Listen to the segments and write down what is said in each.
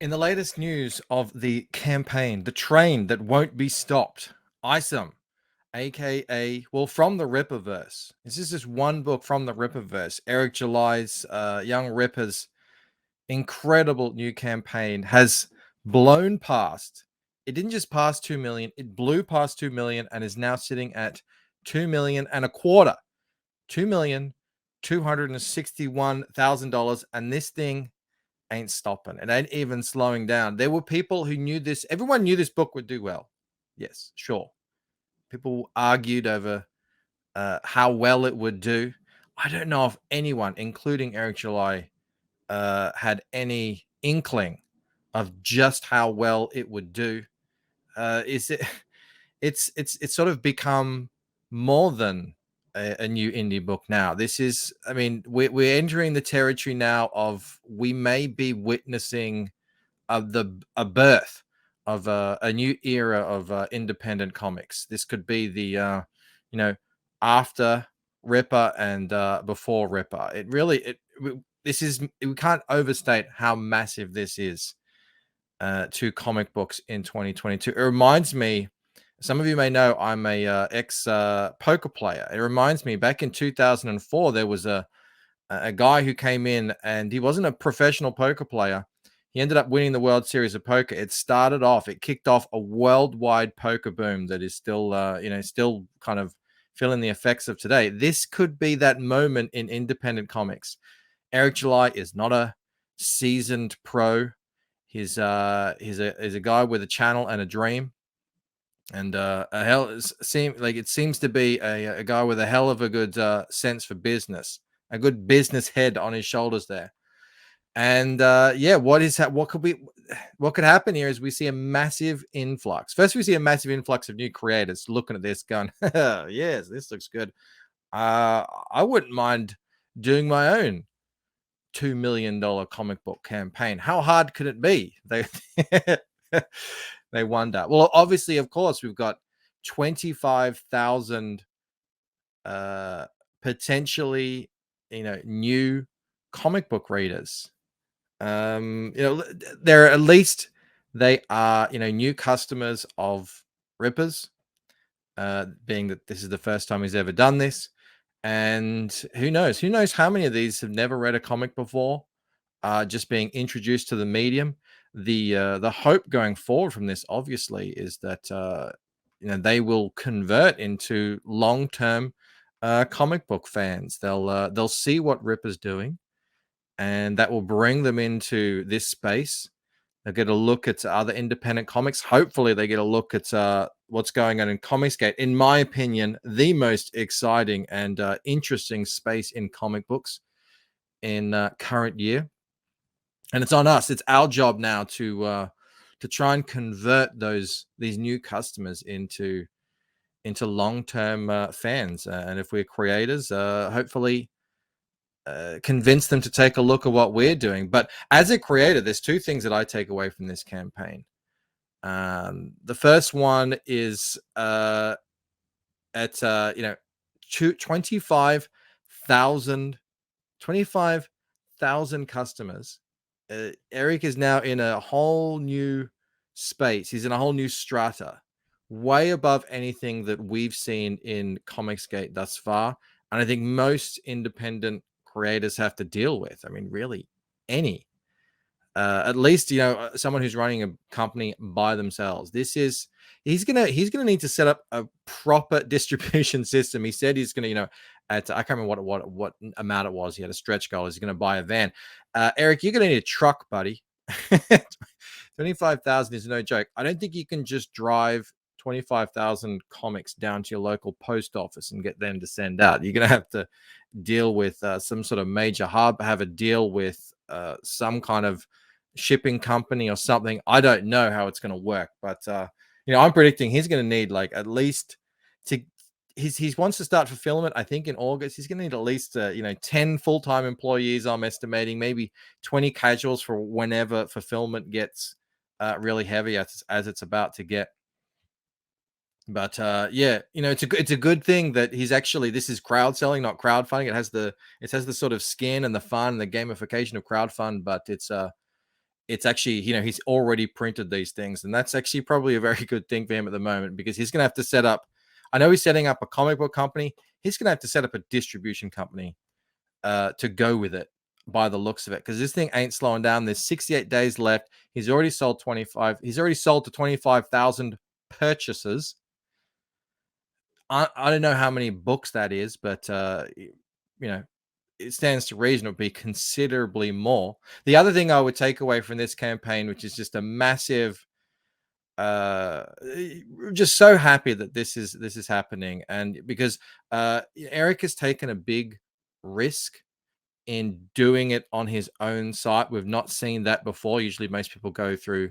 In the latest news of the campaign, the train that won't be stopped, Isom, aka, well, from the Rippaverse. This is just one book from the Rippaverse. Eric July's Young Ripper's incredible new campaign has blown past. It didn't just pass 2 million, it blew past 2 million and is now sitting at 2 million and a quarter. $2,261,000. And this thing ain't stopping. It ain't even slowing down. There were people who knew this. Everyone knew this book would do well. Yes, sure. People argued over how well it would do. I don't know if anyone, including Eric July, had any inkling of just how well it would do. Is it? It's sort of become more than a new indie book now. This is, I mean, we're entering the territory now of we may be witnessing a birth of a new era of independent comics. This could be the after Ripper and before Ripper. It really this is, we can't overstate how massive this is to comic books in 2022. It reminds me, some of you may know I'm a ex poker player. It reminds me back in 2004 there was a guy who came in and he wasn't a professional poker player. He ended up winning the World Series of Poker. It kicked off a worldwide poker boom that is still, still kind of feeling the effects of today. This could be that moment in independent comics. Eric July is not a seasoned pro. He's a guy with a channel and a dream, and it seems to be a guy with a hell of a good sense for business, a good business head on his shoulders there. And what could happen here is we see a massive influx. First, we see a massive influx of new creators looking at this, going, "Yes, this looks good. I wouldn't mind doing my own $2 million comic book campaign. How hard could it be?" They wonder. Well, obviously, of course, we've got 25,000 potentially, new comic book readers. They're at least, they are, new customers of Rippers, being that this is the first time he's ever done this. And who knows how many of these have never read a comic before, just being introduced to the medium. The hope going forward from this, obviously, is that they will convert into long-term comic book fans. They'll see what Ripper's doing, and that will bring them into this space. They'll get a look at other independent comics. Hopefully, they get a look at what's going on in Comicsgate. In my opinion, the most exciting and interesting space in comic books in current year. And it's on us. It's our job now to try and convert these new customers into long-term fans. And if we're creators, hopefully convince them to take a look at what we're doing. But as a creator, there's two things that I take away from this campaign. The first one is at 25,000 customers. Eric is now in a whole new space. He's in a whole new strata, way above anything that we've seen in Comicsgate thus far. And I think most independent creators have to deal with. I mean, really, any. At least, someone who's running a company by themselves. He's gonna need to set up a proper distribution system. He said he's gonna, I can't remember what amount it was. He had a stretch goal. He's gonna buy a van. Eric, you're gonna need a truck, buddy. 25,000 is no joke. I don't think you can just drive 25,000 comics down to your local post office and get them to send out. You're gonna have to deal with some sort of major hub, have a deal with some kind of shipping company or something. I don't know how it's going to work, but I'm predicting he's going to need at least he wants to start fulfillment, I think, in August. He's going to need at least 10 full-time employees, I'm estimating, maybe 20 casuals for whenever fulfillment gets really heavy as it's about to get. But it's a good thing that he's actually, this is crowd selling, not crowdfunding. It has the sort of skin and the fun and the gamification of crowdfund, but it's actually, he's already printed these things, and that's actually probably a very good thing for him at the moment, because he's going to have to set up, I know he's setting up a comic book company. He's going to have to set up a distribution company to go with it, by the looks of it, because this thing ain't slowing down. There's 68 days left. He's already sold 25. He's already sold to 25,000 purchases. I don't know how many books that is, but it stands to reason it would be considerably more. The other thing I would take away from this campaign, which is just a massive, just so happy that this is happening, and because Eric has taken a big risk in doing it on his own site. We've not seen that before. Usually, most people go through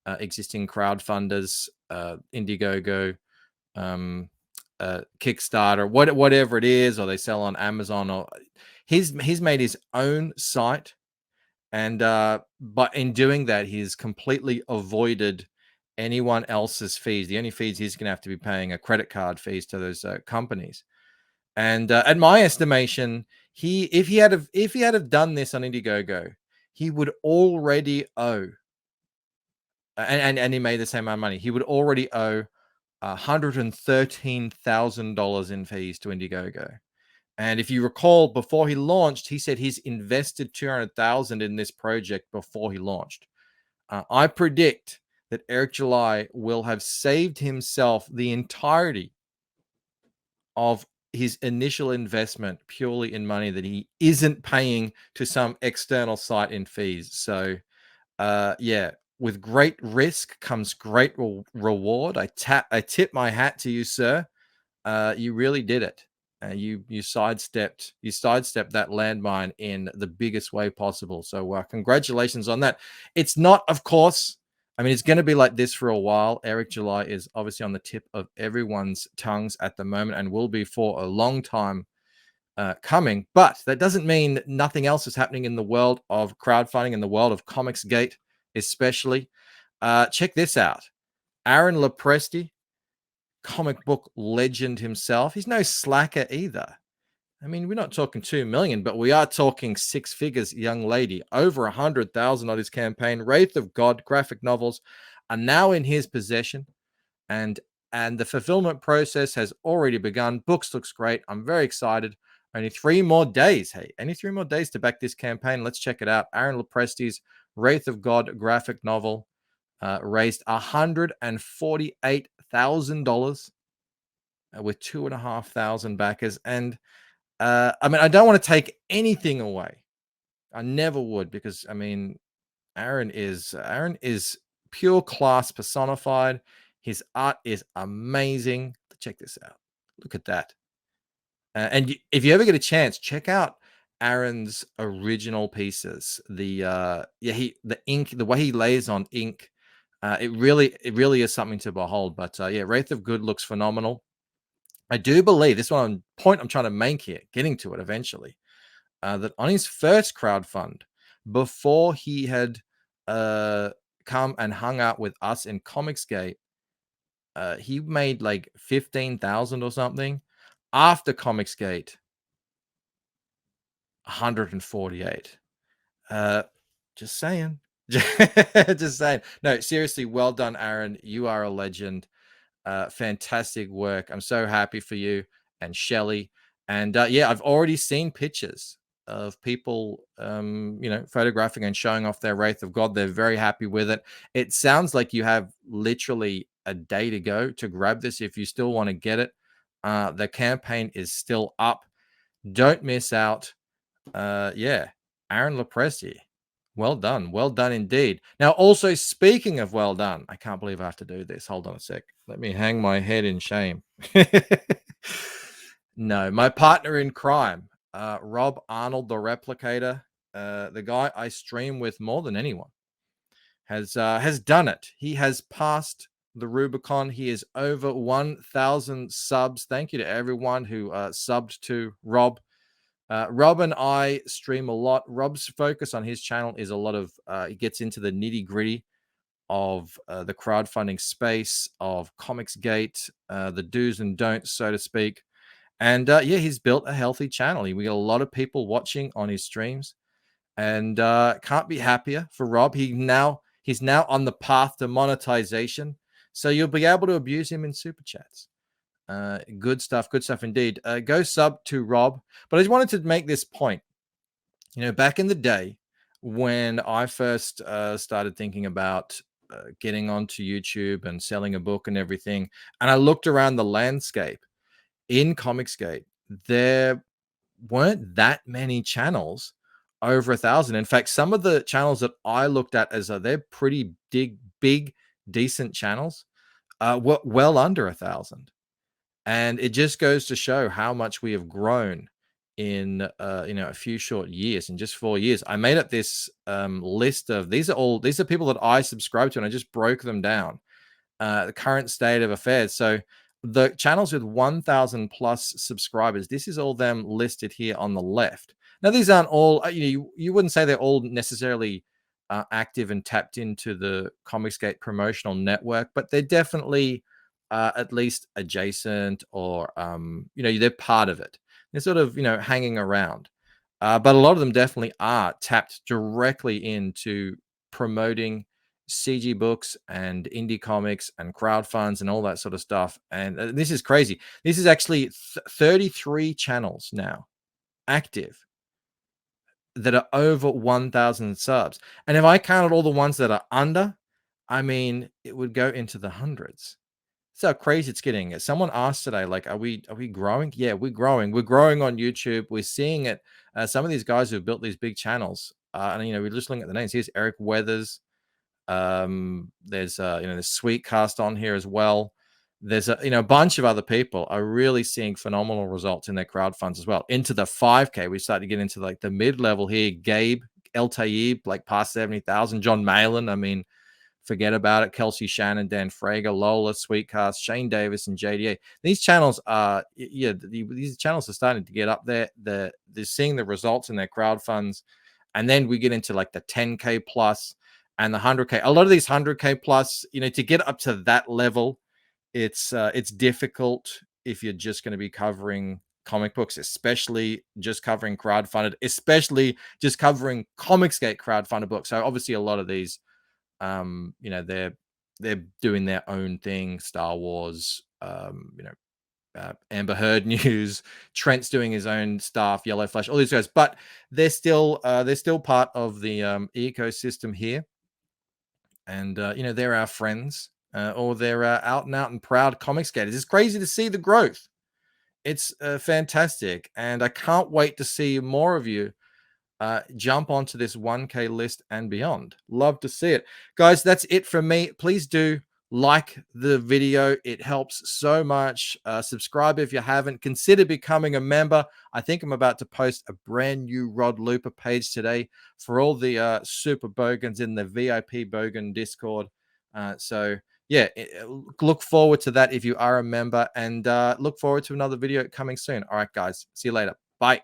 existing crowdfunders, Indiegogo, Kickstarter, whatever it is, or they sell on Amazon, or he's made his own site, and but in doing that, he's completely avoided anyone else's fees. The only fees he's going to have to be paying are credit card fees to those companies. And at my estimation, if he had have done this on Indiegogo, he would already owe, and he made the same amount of money. He would already owe $113,000 in fees to Indiegogo. And if you recall, before he launched, he said he's invested $200,000 in this project before he launched. I predict that Eric July will have saved himself the entirety of his initial investment purely in money that he isn't paying to some external site in fees. So, yeah, with great risk comes great reward. I tip my hat to you, sir. You really did it. You sidestepped that landmine in the biggest way possible. So congratulations on that. It's not, of course, I mean, it's going to be like this for a while. Eric July is obviously on the tip of everyone's tongues at the moment, and will be for a long time coming. But that doesn't mean nothing else is happening in the world of crowdfunding, in the world of Comicsgate especially. Check this out. Aaron Lopresti, comic book legend himself. He's no slacker either. I mean, we're not talking 2 million, but we are talking six figures, young lady. Over 100,000 on his campaign. Wraith of God graphic novels are now in his possession, and the fulfillment process has already begun. Books looks great. I'm very excited. Only 3 more days. Hey, only 3 more days to back this campaign. Let's check it out. Aaron Lopresti's Wraith of God graphic novel raised $148,000 with 2,500 backers. And I mean, I don't want to take anything away. I never would, because I mean, Aaron is pure class personified. His art is amazing. Check this out. Look at that. And if you ever get a chance, check out Aaron's original pieces. The ink, the way he lays on ink, it really is something to behold. But yeah, Wraith of Good looks phenomenal. I do believe this one point I'm trying to make here, getting to it eventually, that on his first crowdfund, before he had come and hung out with us in Comicsgate, he made like 15,000 or something. After Comicsgate, 148. Just saying. Just saying. No, seriously, well done, Aaron. You are a legend. Fantastic work. I'm so happy for you and Shelly. And yeah, I've already seen pictures of people, photographing and showing off their Wraith of God. They're very happy with it. It sounds like you have literally a day to go to grab this if you still want to get it. The campaign is still up. Don't miss out. Yeah, Aaron Lopresti. Well done indeed. Now, also speaking of well done, I can't believe I have to do this. Hold on a sec. Let me hang my head in shame. No, my partner in crime, Rob Arnold, the Replicator, the guy I stream with more than anyone, has done it. He has passed the Rubicon. He is over 1,000 subs. Thank you to everyone who subbed to Rob. Rob and I stream a lot. Rob's focus on his channel is a lot of, he gets into the nitty gritty of the crowdfunding space, of Comicsgate, the do's and don'ts, so to speak. And yeah, he's built a healthy channel. We get a lot of people watching on his streams. and can't be happier for Rob. He's now on the path to monetization, so you'll be able to abuse him in super chats. Good stuff indeed. Go sub to Rob. But I just wanted to make this point. Back in the day when I first started thinking about getting onto YouTube and selling a book and everything, and I looked around the landscape in Comicsgate, there weren't that many channels over 1,000. In fact, some of the channels that I looked at as they're pretty big, decent channels, were well under 1,000. And it just goes to show how much we have grown in a few short years. In just 4 years, I made up this list of these are people that I subscribe to, and I just broke them down. The current state of affairs. So the channels with 1,000 plus subscribers, this is all them listed here on the left. Now, these aren't all, you wouldn't say they're all necessarily active and tapped into the Comicsgate promotional network, but they're definitely at least adjacent, or, they're part of it. They're sort of, hanging around. But a lot of them definitely are tapped directly into promoting CG books and indie comics and crowd funds and all that sort of stuff. And this is crazy. This is actually 33 channels now active that are over 1,000 subs. And if I counted all the ones that are under, I mean, it would go into the hundreds. That's how crazy it's getting. Someone asked today, like, are we growing? Yeah, we're growing. We're growing on YouTube. We're seeing it. Some of these guys who've built these big channels, and we're just looking at the names. Here's Eric Weathers. There's Sweetcast on here as well. There's a bunch of other people are really seeing phenomenal results in their crowd funds as well. Into the 5K, we start to get into like the mid-level here. Gabe El Tayyib, like past 70,000. John Malin, I mean, forget about it. Kelsey Shannon, Dan Frager, Lola, Sweetcast, Shane Davis, and JDA. These channels are, these channels are starting to get up there. They're seeing the results in their crowd funds. And then we get into like the 10K plus and the 100K. A lot of these 100K plus, to get up to that level, it's difficult if you're just going to be covering comic books, especially just covering crowdfunded, especially just covering Comicsgate crowdfunded books. So obviously a lot of these, they're doing their own thing. Star Wars, Amber Heard news. Trent's doing his own stuff. Yellow Flash, all these guys, but they're still part of the ecosystem here, and they're our friends, or they're out and proud Comicsgaters. It's crazy to see the growth. It's fantastic, and I can't wait to see more of you jump onto this 1K list and beyond. Love to see it. Guys, that's it from me. Please do like the video. It helps so much. Subscribe if you haven't. Consider becoming a member. I think I'm about to post a brand new Rod Looper page today for all the super bogans in the VIP Bogan Discord. So yeah, look forward to that if you are a member, and look forward to another video coming soon. All right, guys. See you later. Bye.